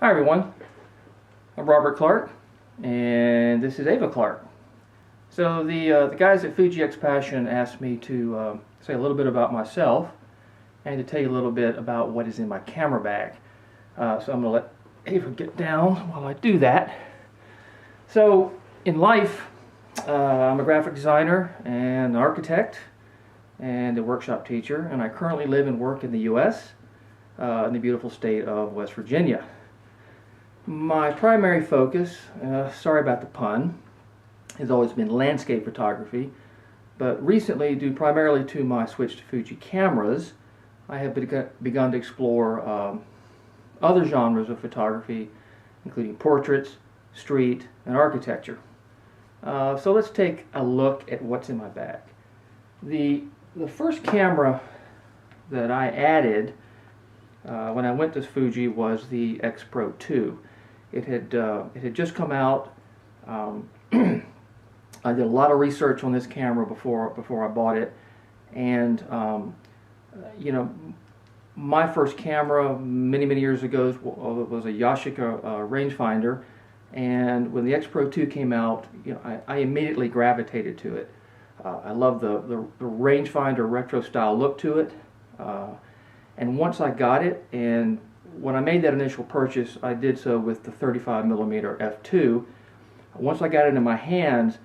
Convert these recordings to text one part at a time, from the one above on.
Hi everyone, I'm Robert Clark, and this is Ava Clark. So the guys at Fuji X Passion asked me to say a little bit about myself and to tell you a little bit about what is in my camera bag. So I'm going to let Ava get down while I do that. So in life, I'm a graphic designer and an architect and a workshop teacher, and I currently live and work in the U.S. In the beautiful state of West Virginia. My primary focus, sorry about the pun, has always been landscape photography, but recently, due primarily to my switch to Fuji cameras, I have begun to explore other genres of photography, including portraits, street, and architecture. So let's take a look at what's in my bag. The first camera that I added when I went to Fuji was the X Pro 2. It had just come out. I did a lot of research on this camera before I bought it, and you know, my first camera many years ago was a Yashica rangefinder, and when the X Pro 2 came out, I immediately gravitated to it. I love the rangefinder retro style look to it, and once I got it, and when I made that initial purchase, I did so with the 35mm f2. Once I got it in my hands,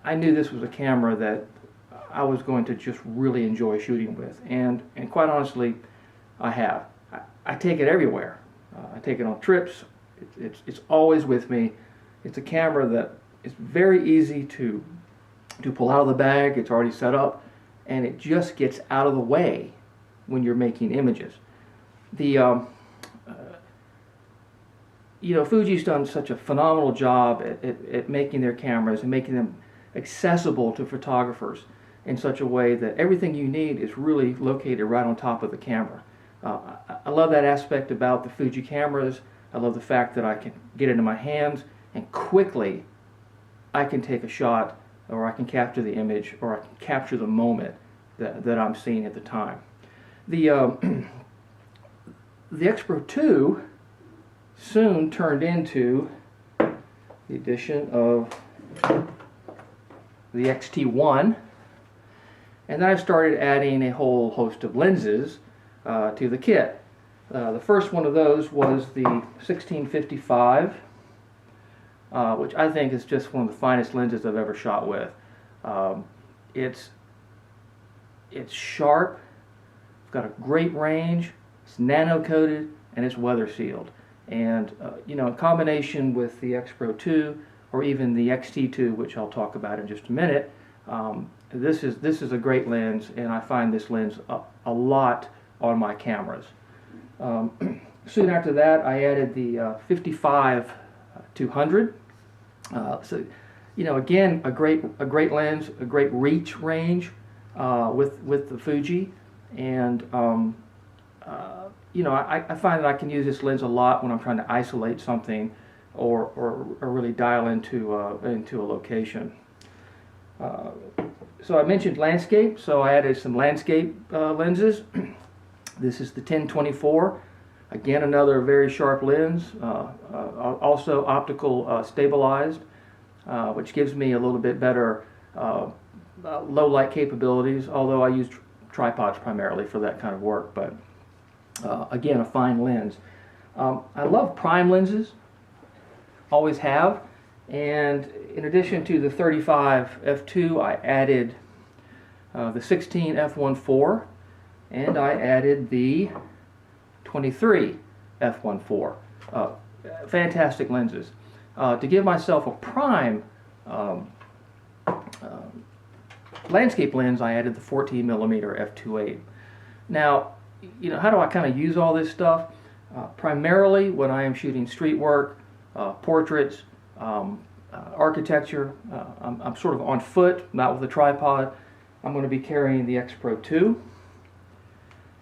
I knew this was a camera that I was going to just really enjoy shooting with, and quite honestly, I have. I take it everywhere. I take it on trips. It's always with me. It's a camera that is very easy to pull out of the bag. It's already set up, and it just gets out of the way when you're making images. Fuji's done such a phenomenal job at making their cameras and making them accessible to photographers in such a way that everything you need is really located right on top of the camera. I love that aspect about the Fuji cameras. I love the fact that I can get it in my hands and quickly I can take a shot, or I can capture the image, or I can capture the moment that I'm seeing at the time. The X Pro 2 soon turned into the addition of the XT1, and then I started adding a whole host of lenses to the kit. The first one of those was the 1655, which I think is just one of the finest lenses I've ever shot with. It's sharp, it's got a great range, it's nano coated, and it's weather sealed. And in combination with the X Pro 2 or even the XT2, which I'll talk about in just a minute, this is a great lens, and I find this lens a lot on my cameras. Soon after that, I added the 55-200. So, again, a great lens, a great reach range with the Fuji, and I find that I can use this lens a lot when I'm trying to isolate something or really dial into a location. So I mentioned landscape, so I added some landscape lenses. This is the 10-24, again another very sharp lens, also optical stabilized, which gives me a little bit better low light capabilities, although I use tripods primarily for that kind of work, but again, a fine lens. I love prime lenses, always have, and in addition to the 35 f2, I added the 16 f1.4, and I added the 23 f1.4. Fantastic lenses. To give myself a prime landscape lens, I added the 14mm f2.8. Now, how do I kind of use all this stuff? Primarily when I am shooting street work, portraits, architecture. I'm sort of on foot, not with a tripod. I'm going to be carrying the X Pro 2,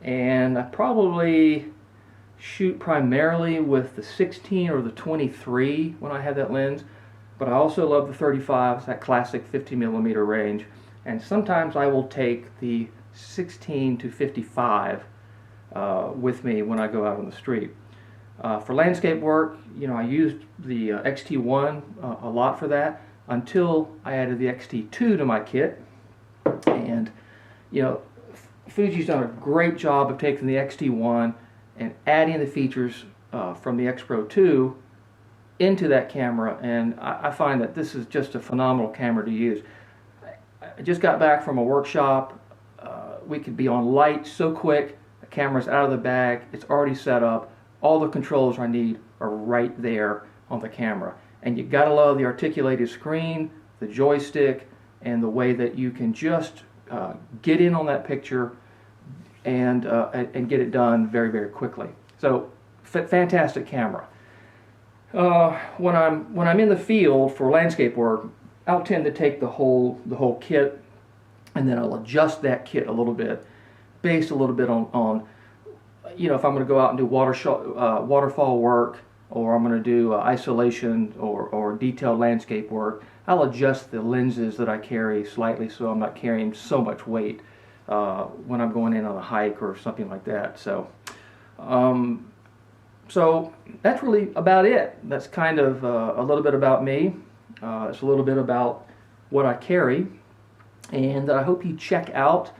and I probably shoot primarily with the 16 or the 23 when I have that lens, but I also love the 35, that classic 50mm range, and sometimes I will take the 16 to 55 with me when I go out on the street. For landscape work, I used the XT1 a lot for that until I added the XT2 to my kit. And Fuji's done a great job of taking the XT1 and adding the features from the X Pro 2 into that camera, and I find that this is just a phenomenal camera to use. I just got back from a workshop. We could be on light so quick. The camera's out of the bag. It's already set up. All the controls I need are right there on the camera. And you gotta love the articulated screen, the joystick, and the way that you can just get in on that picture and get it done very, very quickly. So, fantastic camera. When I'm in the field for landscape work, I'll tend to take the whole kit, and then I'll adjust that kit a little bit, based a little bit on if I'm going to go out and do waterfall work, or I'm going to do isolation or detailed landscape work. I'll adjust the lenses that I carry slightly so I'm not carrying so much weight when I'm going in on a hike or something like that. So that's really about it. That's kind of a little bit about me. It's a little bit about what I carry, and I hope you check out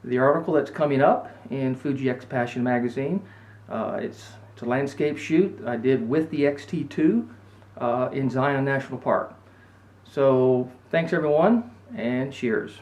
the article that's coming up in Fuji X Passion magazine. It's a landscape shoot I did with the XT2 in Zion National Park. So thanks everyone, and cheers.